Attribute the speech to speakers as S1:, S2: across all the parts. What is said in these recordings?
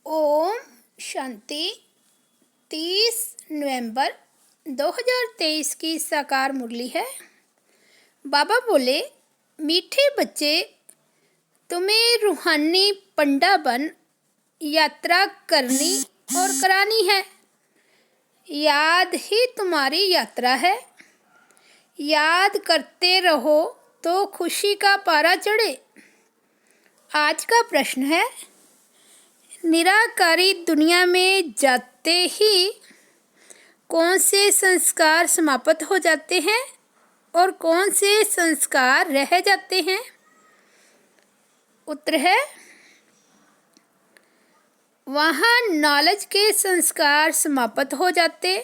S1: ओम शांति। 30 नवंबर 2023 की साकार मुरली है। बाबा बोले, मीठे बच्चे, तुम्हें रूहानी पंडा बन यात्रा करनी और करानी है। याद ही तुम्हारी यात्रा है। याद करते रहो तो खुशी का पारा चढ़े। आज का प्रश्न है, निराकारी दुनिया में जाते ही कौन से संस्कार समाप्त हो जाते हैं और कौन से संस्कार रह जाते हैं? उत्तर है, वहाँ नॉलेज के संस्कार समाप्त हो जाते,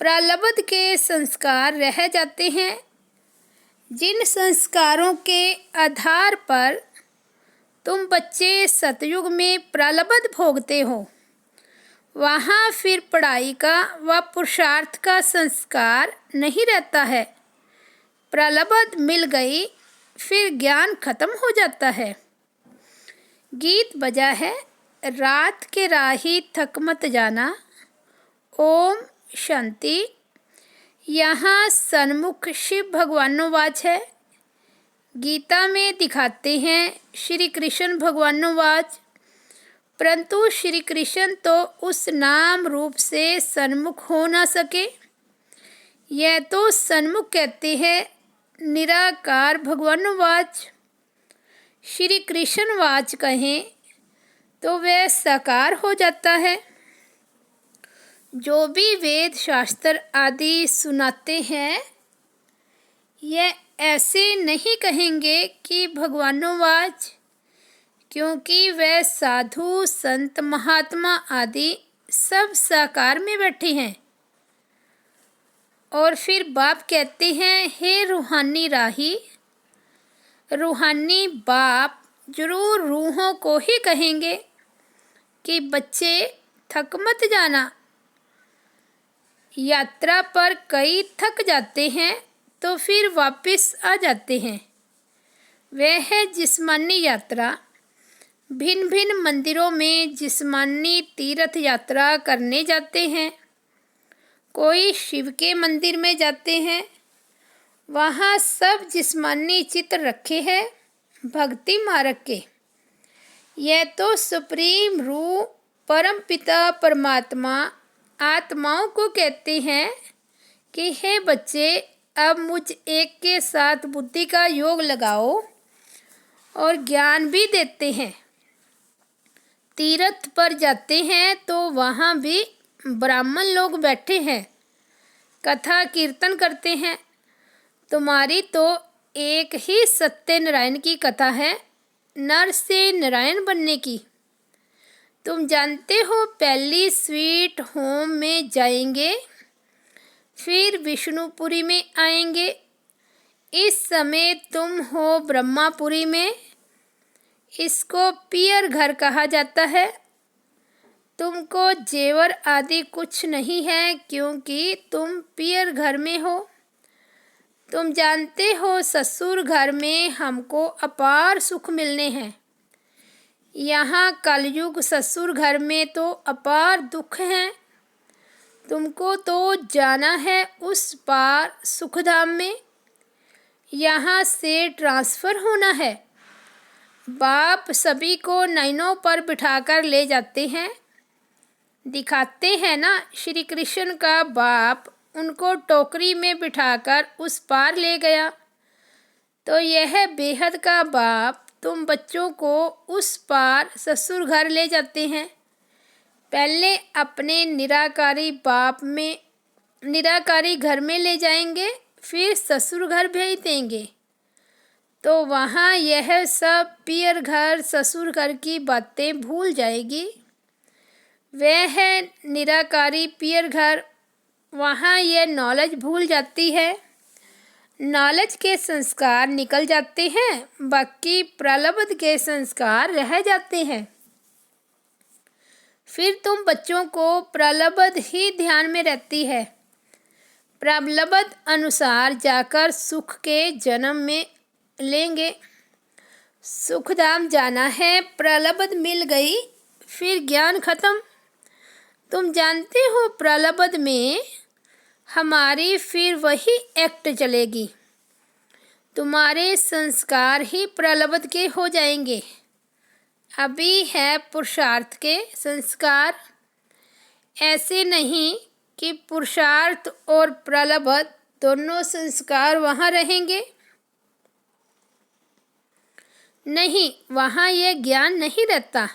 S1: प्रलब्ध के संस्कार रह जाते हैं। जिन संस्कारों के आधार पर तुम बच्चे सतयुग में प्रलब्ध भोगते हो, वहाँ फिर पढ़ाई का व पुरुषार्थ का संस्कार नहीं रहता है। प्रलब्ध मिल गई, फिर ज्ञान खत्म हो जाता है। गीत बजा है, रात के राही थक मत जाना। ओम शांति। यहाँ सन्मुख शिव भगवानोवाच है। गीता में दिखाते हैं श्री कृष्ण भगवानोवाच, परंतु श्री कृष्ण तो उस नाम रूप से सन्मुख हो ना सके। यह तो सन्मुख कहते हैं निराकार भगवानोवाच। श्री कृष्ण वाच कहें तो वह साकार हो जाता है। जो भी वेद शास्त्र आदि सुनाते हैं, यह ऐसे नहीं कहेंगे कि भगवानोवाच, क्योंकि वह साधु संत महात्मा आदि सब साकार में बैठे हैं। और फिर बाप कहते हैं, हे रूहानी राही। रूहानी बाप जरूर रूहों को ही कहेंगे कि बच्चे थक मत जाना। यात्रा पर कई थक जाते हैं तो फिर वापस आ जाते हैं। वह है जिस्मानी यात्रा। भिन्न भिन्न मंदिरों में जिस्मानी तीर्थ यात्रा करने जाते हैं। कोई शिव के मंदिर में जाते हैं, वहाँ सब जिस्मानी चित्र रखे हैं भक्ति मार्ग के। यह तो सुप्रीम रूह परम पिता परमात्मा आत्माओं को कहते हैं कि हे बच्चे, अब मुझ एक के साथ बुद्धि का योग लगाओ, और ज्ञान भी देते हैं। तीर्थ पर जाते हैं तो वहाँ भी ब्राह्मण लोग बैठे हैं, कथा कीर्तन करते हैं। तुम्हारी तो एक ही सत्यनारायण की कथा है, नर से नारायण बनने की। तुम जानते हो, पहली स्वीट होम में जाएंगे, फिर विष्णुपुरी में आएंगे। इस समय तुम हो ब्रह्मापुरी में। इसको पियर घर कहा जाता है। तुमको जेवर आदि कुछ नहीं है, क्योंकि तुम पियर घर में हो। तुम जानते हो, ससुर घर में हमको अपार सुख मिलने हैं। यहाँ कलयुग ससुर घर में तो अपार दुख हैं। तुमको तो जाना है उस पार सुखधाम में। यहाँ से ट्रांसफ़र होना है। बाप सभी को नैनों पर बिठाकर ले जाते हैं। दिखाते हैं ना, श्री कृष्ण का बाप उनको टोकरी में बिठाकर उस पार ले गया। तो यह बेहद का बाप तुम बच्चों को उस पार ससुर घर ले जाते हैं। पहले अपने निराकारी बाप में निराकारी घर में ले जाएंगे, फिर ससुर घर भेज देंगे। तो वहाँ यह सब पियर घर ससुर घर की बातें भूल जाएगी। वह है निराकारी पियर घर। वहाँ यह नॉलेज भूल जाती है। नॉलेज के संस्कार निकल जाते हैं, बाकी प्रलब्ध के संस्कार रह जाते हैं। फिर तुम बच्चों को प्रलब्ध ही ध्यान में रहती है। प्रलब्ध अनुसार जाकर सुख के जन्म में लेंगे। सुखधाम जाना है, प्रलब्ध मिल गई, फिर ज्ञान खत्म। तुम जानते हो प्रलब्ध में हमारी फिर वही एक्ट चलेगी। तुम्हारे संस्कार ही प्रलब्ध के हो जाएंगे। अभी है पुरुषार्थ के संस्कार। ऐसे नहीं कि पुरुषार्थ और प्रलब्ध दोनों संस्कार वहाँ रहेंगे। नहीं, वहाँ यह ज्ञान नहीं रहता।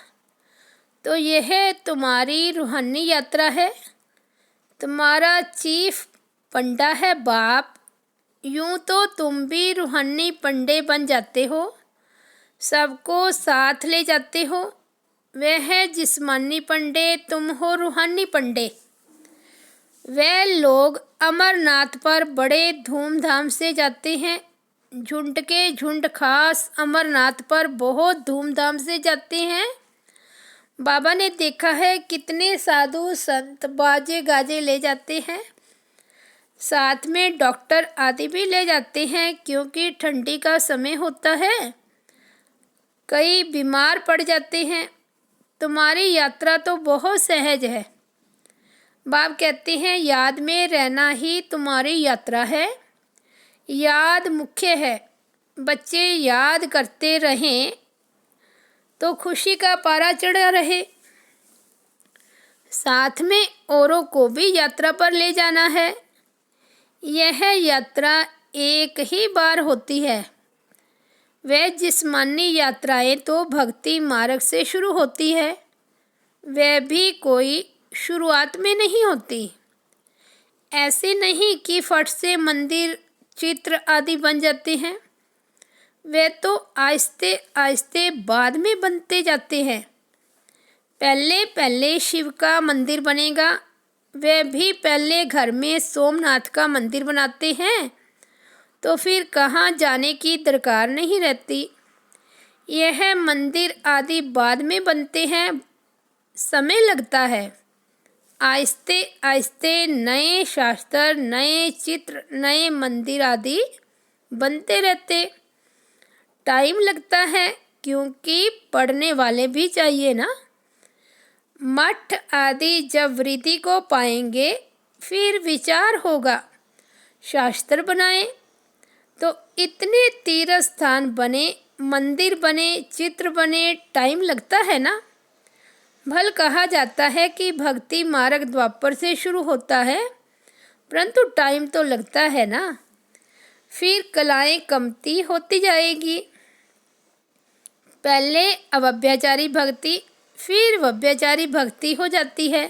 S1: तो यह तुम्हारी रूहानी यात्रा है। तुम्हारा चीफ पंडा है बाप। यूँ तो तुम भी रूहानी पंडे बन जाते हो, सबको साथ ले जाते हो। वह है जिस्मानी पंडे, तुम हो रूहानी पंडे। वे लोग अमरनाथ पर बड़े धूमधाम से जाते हैं। झुंड के झुंड खास अमरनाथ पर बहुत धूमधाम से जाते हैं। बाबा ने देखा है कितने साधु संत बाजे गाजे ले जाते हैं, साथ में डॉक्टर आदि भी ले जाते हैं, क्योंकि ठंडी का समय होता है, कई बीमार पड़ जाते हैं। तुम्हारी यात्रा तो बहुत सहज है। बाप कहते हैं याद में रहना ही तुम्हारी यात्रा है। याद मुख्य है। बच्चे याद करते रहें तो खुशी का पारा चढ़ा रहे। साथ में औरों को भी यात्रा पर ले जाना है। यह यात्रा एक ही बार होती है। वह जिस्मानी यात्राएं तो भक्ति मार्ग से शुरू होती है। वह भी कोई शुरुआत में नहीं होती। ऐसे नहीं कि फट से मंदिर चित्र आदि बन जाते हैं। वे तो आहिस्ते आहिस्ते बाद में बनते जाते हैं। पहले पहले शिव का मंदिर बनेगा। वे भी पहले घर में सोमनाथ का मंदिर बनाते हैं, तो फिर कहाँ जाने की दरकार नहीं रहती। यह मंदिर आदि बाद में बनते हैं, समय लगता है। आहिस्ते आहिस्ते नए शास्त्र, नए चित्र, नए मंदिर आदि बनते रहते। टाइम लगता है, क्योंकि पढ़ने वाले भी चाहिए ना। मठ आदि जब वृद्धि को पाएंगे फिर विचार होगा शास्त्र बनाएं। तो इतने तीर्थ स्थान बने, मंदिर बने, चित्र बने, टाइम लगता है ना। भल कहा जाता है कि भक्ति मार्ग द्वापर से शुरू होता है, परंतु टाइम तो लगता है ना। फिर कलाएं कमती होती जाएगी। पहले अव्यभिचारी भक्ति, फिर व्यभिचारी भक्ति हो जाती है।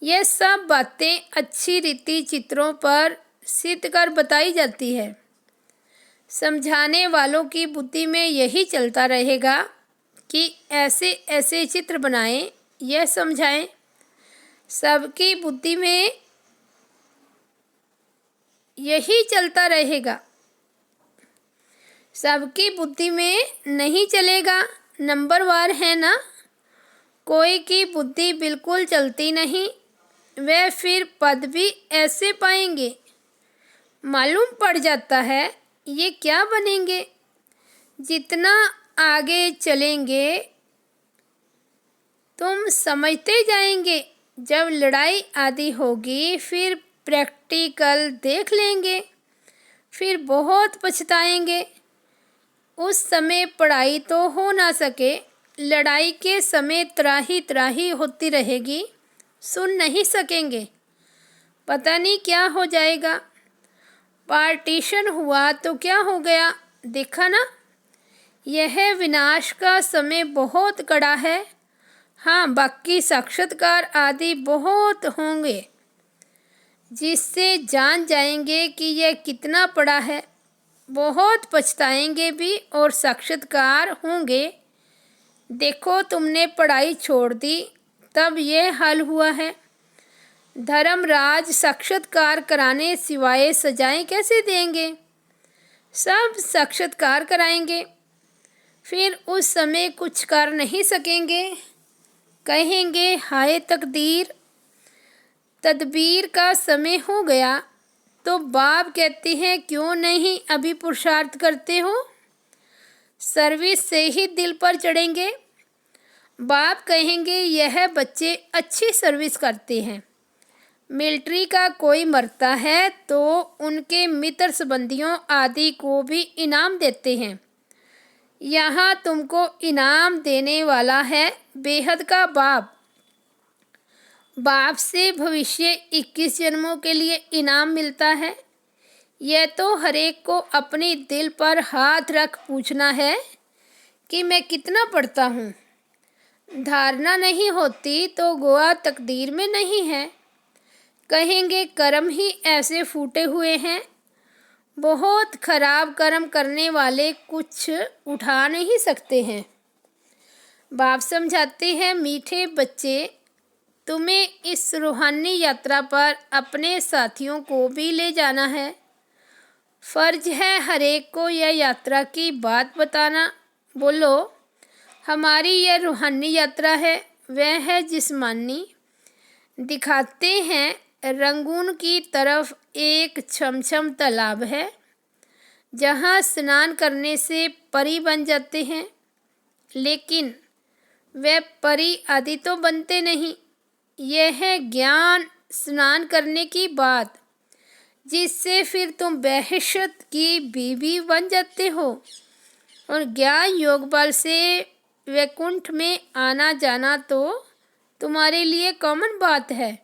S1: यह सब बातें अच्छी रीति चित्रों पर सिद्ध कर बताई जाती है। समझाने वालों की बुद्धि में यही चलता रहेगा कि ऐसे ऐसे चित्र बनाएं, यह समझाएं। सबकी बुद्धि में यही चलता रहेगा। सबकी बुद्धि में नहीं चलेगा। नंबरवार है ना। कोई की बुद्धि बिल्कुल चलती नहीं। वे फिर पद भी ऐसे पाएंगे, मालूम पड़ जाता है ये क्या बनेंगे। जितना आगे चलेंगे तुम समझते जाएंगे। जब लड़ाई आदि होगी फिर प्रैक्टिकल देख लेंगे, फिर बहुत पछताएंगे। उस समय पढ़ाई तो हो ना सके। लड़ाई के समय त्राही त्राही होती रहेगी, सुन नहीं सकेंगे। पता नहीं क्या हो जाएगा। पार्टीशन हुआ तो क्या हो गया, देखा ना। यह विनाश का समय बहुत कड़ा है। हाँ, बाकी साक्षात्कार आदि बहुत होंगे, जिससे जान जाएंगे कि यह कितना बड़ा है। बहुत पछताएंगे भी और साक्षात्कार होंगे। देखो, तुमने पढ़ाई छोड़ दी तब यह हाल हुआ है। धर्मराज साक्षात्कार कराने सिवाय सजाएं कैसे देंगे। सब साक्षात्कार कराएंगे, फिर उस समय कुछ कर नहीं सकेंगे। कहेंगे हाय तकदीर, तदबीर का समय हो गया। तो बाप कहते हैं क्यों नहीं अभी पुरुषार्थ करते हो। सर्विस से ही दिल पर चढ़ेंगे। बाप कहेंगे यह बच्चे अच्छी सर्विस करते हैं। मिलिट्री का कोई मरता है तो उनके मित्र संबंधियों आदि को भी इनाम देते हैं। यहाँ तुमको इनाम देने वाला है बेहद का बाप। बाप से भविष्य 21 जन्मों के लिए इनाम मिलता है। यह तो हरेक को अपने दिल पर हाथ रख पूछना है कि मैं कितना पढ़ता हूँ। धारणा नहीं होती तो गोवा तकदीर में नहीं है। कहेंगे कर्म ही ऐसे फूटे हुए हैं। बहुत खराब कर्म करने वाले कुछ उठा नहीं सकते हैं। बाप समझाते हैं मीठे बच्चे, तुम्हें इस रूहानी यात्रा पर अपने साथियों को भी ले जाना है। फर्ज है हरेक को यह यात्रा की बात बताना। बोलो, हमारी यह रूहानी यात्रा है, वह है जिस्मानी। दिखाते हैं रंगून की तरफ एक छमछम तालाब है, जहाँ स्नान करने से परी बन जाते हैं। लेकिन वे परी आदि तो बनते नहीं। यह है ज्ञान स्नान करने की बात, जिससे फिर तुम बेहशत की बीवी बन जाते हो और ज्ञान योग बल से वैकुंठ में आना जाना तो तुम्हारे लिए कॉमन बात है।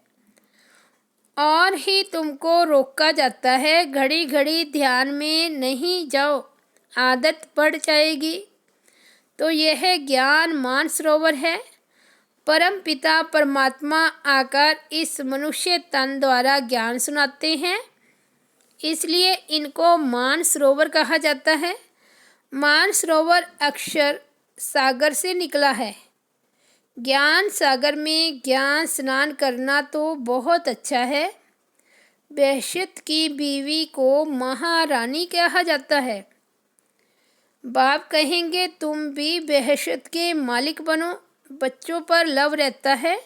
S1: और ही तुमको रोका जाता है, घड़ी घड़ी ध्यान में नहीं जाओ, आदत पड़ जाएगी। तो यह ज्ञान मानसरोवर है। परम पिता परमात्मा आकर इस मनुष्य तन द्वारा ज्ञान सुनाते हैं, इसलिए इनको मानसरोवर कहा जाता है। मानसरोवर अक्षर सागर से निकला है। ज्ञान सागर में ज्ञान स्नान करना तो बहुत अच्छा है। बेहशत की बीवी को महारानी कहा जाता है। बाप कहेंगे तुम भी बेहशत के मालिक बनो। बच्चों पर लव रहता है,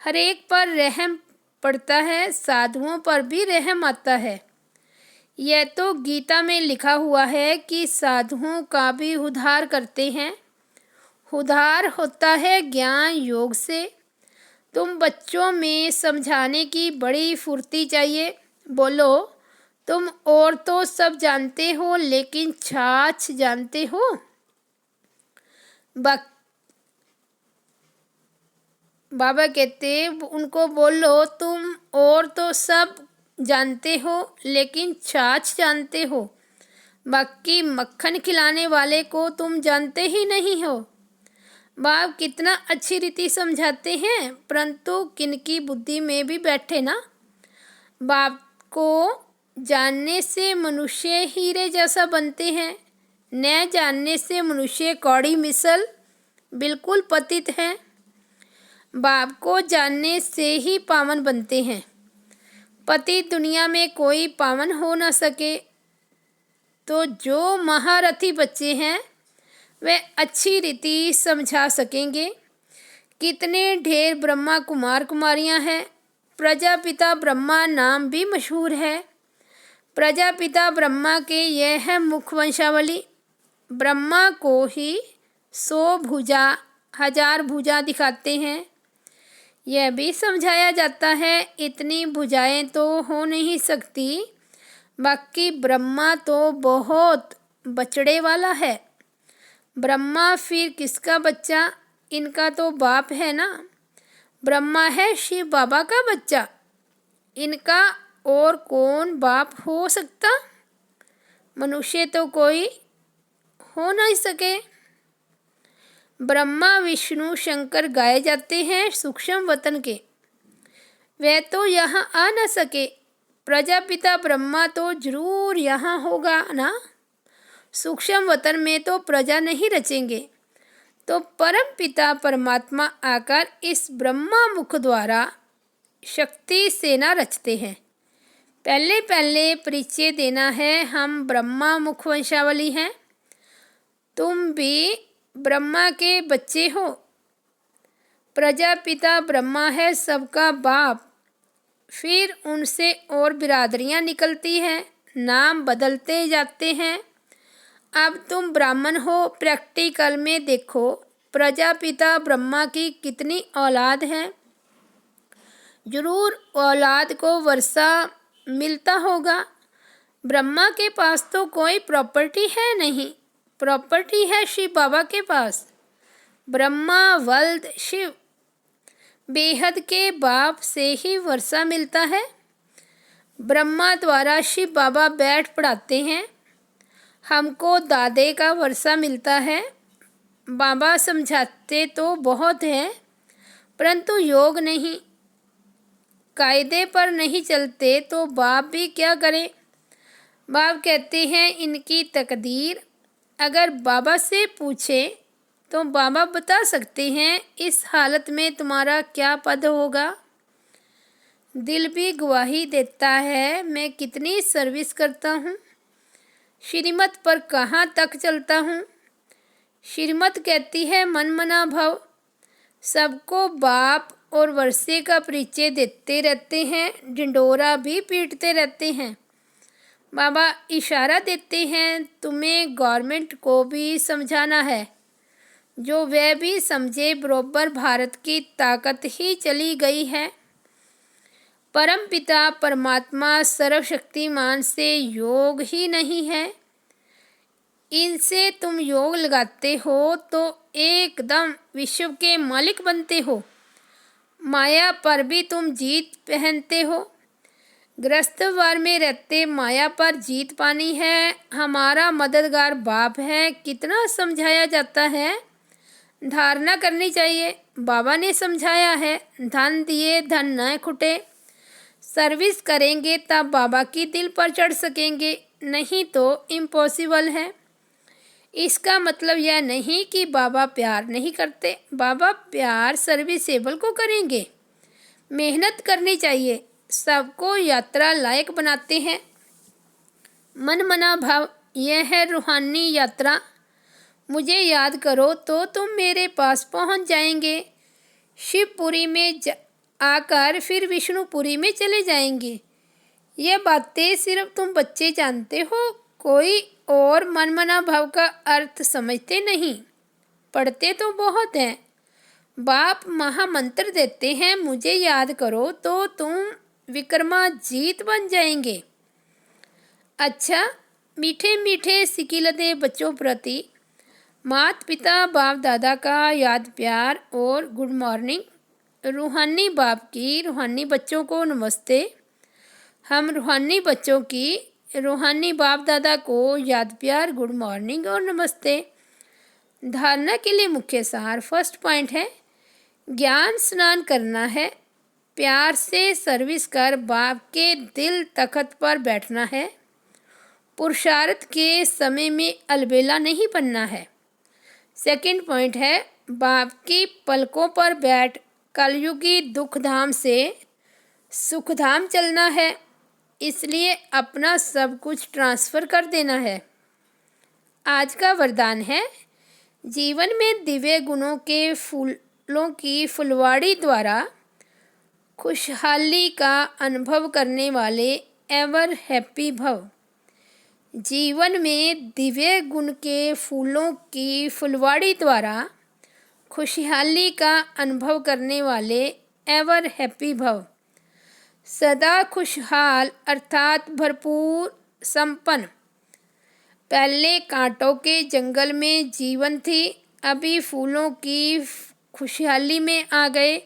S1: हर एक पर रहम पड़ता है, साधुओं पर भी रहम आता है। यह तो गीता में लिखा हुआ है कि साधुओं का भी उद्धार करते हैं। उद्धार होता है ज्ञान योग से। तुम बच्चों में समझाने की बड़ी फुर्ती चाहिए। बोलो, तुम और तो सब जानते हो, लेकिन छाछ जानते हो? बाबा कहते उनको बोलो, तुम और तो सब जानते हो, लेकिन छाछ जानते हो। बाकी मक्खन खिलाने वाले को तुम जानते ही नहीं हो। बाप कितना अच्छी रीति समझाते हैं, परंतु किनकी बुद्धि में भी बैठे ना। बाप को जानने से मनुष्य हीरे जैसा बनते हैं, न जानने से मनुष्य कौड़ी मिसल बिल्कुल पतित हैं। बाप को जानने से ही पावन बनते हैं। पति दुनिया में कोई पावन हो न सके। तो जो महारथी बच्चे हैं वे अच्छी रीति समझा सकेंगे। कितने ढेर ब्रह्मा कुमार कुमारियां हैं। प्रजापिता ब्रह्मा नाम भी मशहूर है। प्रजापिता ब्रह्मा के यह है मुख वंशावली। ब्रह्मा को ही 100 भुजा 1000 भुजा दिखाते हैं। यह भी समझाया जाता है इतनी भुजाएं तो हो नहीं सकती। बाकी ब्रह्मा तो बहुत बचड़े वाला है। ब्रह्मा फिर किसका बच्चा? इनका तो बाप है ना। ब्रह्मा है शिव बाबा का बच्चा। इनका और कौन बाप हो सकता? मनुष्य तो कोई हो नहीं सके। ब्रह्मा विष्णु शंकर गाए जाते हैं सूक्ष्म वतन के। वे तो यहाँ आ न सके। प्रजापिता ब्रह्मा तो जरूर यहाँ होगा ना। सूक्ष्म वतन में तो प्रजा नहीं रचेंगे। तो परम पिता परमात्मा आकर इस ब्रह्मा मुख द्वारा शक्ति सेना रचते हैं। पहले पहले परिचय देना है, हम ब्रह्मा मुख वंशावली हैं। तुम भी ब्रह्मा के बच्चे हो। प्रजापिता ब्रह्मा है सबका बाप। फिर उनसे और बिरादरियां निकलती हैं, नाम बदलते जाते हैं। अब तुम ब्राह्मण हो। प्रैक्टिकल में देखो, प्रजापिता ब्रह्मा की कितनी औलाद हैं? जरूर औलाद को वर्षा मिलता होगा। ब्रह्मा के पास तो कोई प्रॉपर्टी है नहीं, प्रॉपर्टी है शिव बाबा के पास। ब्रह्मा वल्द शिव, बेहद के बाप से ही वर्षा मिलता है। ब्रह्मा द्वारा शिव बाबा बैठ पढ़ाते हैं। हमको दादे का वर्षा मिलता है। बाबा समझाते तो बहुत हैं, परंतु योग नहीं, कायदे पर नहीं चलते तो बाप भी क्या करें। बाप कहते हैं इनकी तकदीर। अगर बाबा से पूछे तो बाबा बता सकते हैं इस हालत में तुम्हारा क्या पद होगा। दिल भी गवाही देता है मैं कितनी सर्विस करता हूँ, श्रीमत पर कहाँ तक चलता हूँ। श्रीमत कहती है मन मना भव। सबको बाप और वर्षे का परिचय देते रहते हैं, ढिंडोरा भी पीटते रहते हैं। बाबा इशारा देते हैं तुम्हें गवर्नमेंट को भी समझाना है, जो वह भी समझे बरोबर भारत की ताकत ही चली गई है। परम पिता परमात्मा सर्वशक्तिमान से योग ही नहीं है। इनसे तुम योग लगाते हो तो एकदम विश्व के मालिक बनते हो। माया पर भी तुम जीत पहनते हो। ग्रस्तवार में रहते माया पर जीत पानी है। हमारा मददगार बाप है, कितना समझाया जाता है। धारणा करनी चाहिए, बाबा ने समझाया है धन दिए धन न खुटे। सर्विस करेंगे तब बाबा की दिल पर चढ़ सकेंगे, नहीं तो इम्पॉसिबल है। इसका मतलब यह नहीं कि बाबा प्यार नहीं करते। बाबा प्यार सर्विसेबल को करेंगे। मेहनत करनी चाहिए, सबको यात्रा लायक बनाते हैं। मन मना भाव, यह है रूहानी यात्रा। मुझे याद करो तो तुम मेरे पास पहुंच जाएंगे। शिवपुरी में आकर फिर विष्णुपुरी में चले जाएंगे। ये बातें सिर्फ तुम बच्चे जानते हो, कोई और मनमना भाव का अर्थ समझते नहीं। पढ़ते तो बहुत हैं। बाप महामंत्र देते हैं मुझे याद करो तो तुम विक्रमाजीत बन जाएंगे। अच्छा, मीठे मीठे सिकिलदे बच्चों प्रति माता पिता बाप दादा का याद प्यार और गुड मॉर्निंग। रूहानी बाप की रूहानी बच्चों को नमस्ते। हम रूहानी बच्चों की रूहानी बाप दादा को याद प्यार गुड मॉर्निंग और नमस्ते। धारणा के लिए मुख्य सार फर्स्ट पॉइंट है ज्ञान स्नान करना है। प्यार से सर्विस कर बाप के दिल तख्त पर बैठना है। पुरुषार्थ के समय में अलबेला नहीं बनना है। सेकंड पॉइंट है बाप की पलकों पर बैठ कलयुगी दुखधाम से सुखधाम चलना है, इसलिए अपना सब कुछ ट्रांसफ़र कर देना है। आज का वरदान है जीवन में दिव्य गुणों के फूलों की फुलवाड़ी द्वारा खुशहाली का अनुभव करने वाले एवर हैप्पी भव। जीवन में दिव्य गुण के फूलों की फुलवाड़ी द्वारा खुशहाली का अनुभव करने वाले एवर हैप्पी भव। सदा खुशहाल अर्थात भरपूर संपन्न। पहले कांटों के जंगल में जीवन थी, अभी फूलों की खुशहाली में आ गए।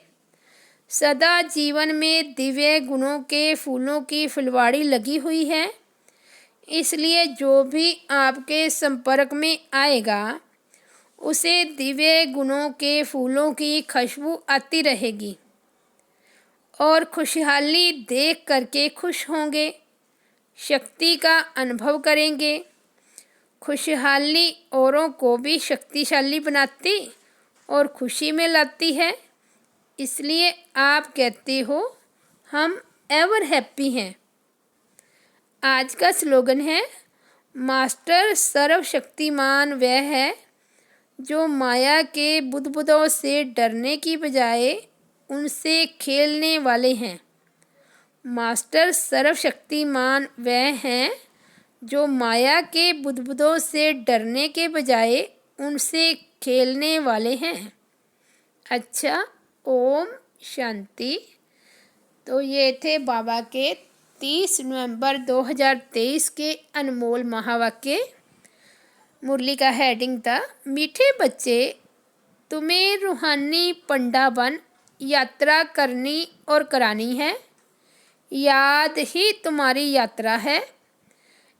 S1: सदा जीवन में दिव्य गुणों के फूलों की फुलवाड़ी लगी हुई है, इसलिए जो भी आपके संपर्क में आएगा उसे दिव्य गुणों के फूलों की खुशबू आती रहेगी और खुशहाली देख करके खुश होंगे, शक्ति का अनुभव करेंगे। खुशहाली औरों को भी शक्तिशाली बनाती और खुशी में लाती है, इसलिए आप कहते हो हम एवर हैप्पी हैं। आज का स्लोगन है मास्टर सर्वशक्तिमान वह है जो माया के बुदबुदों से डरने की बजाय उनसे खेलने वाले हैं। मास्टर सर्वशक्तिमान वह हैं जो माया के बुदबुदों से डरने के बजाय उनसे खेलने वाले हैं। अच्छा, ओम शांति। तो ये थे बाबा के 30 नवंबर 2023 के अनमोल महावाक्य। मुरली का हेडिंग था, मीठे बच्चे, तुम्हें रूहानी पंडा बन यात्रा करनी और करानी है। याद ही तुम्हारी यात्रा है।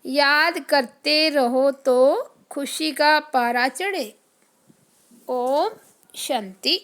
S1: याद करते रहो तो खुशी का पारा चढ़े। ओम शांति।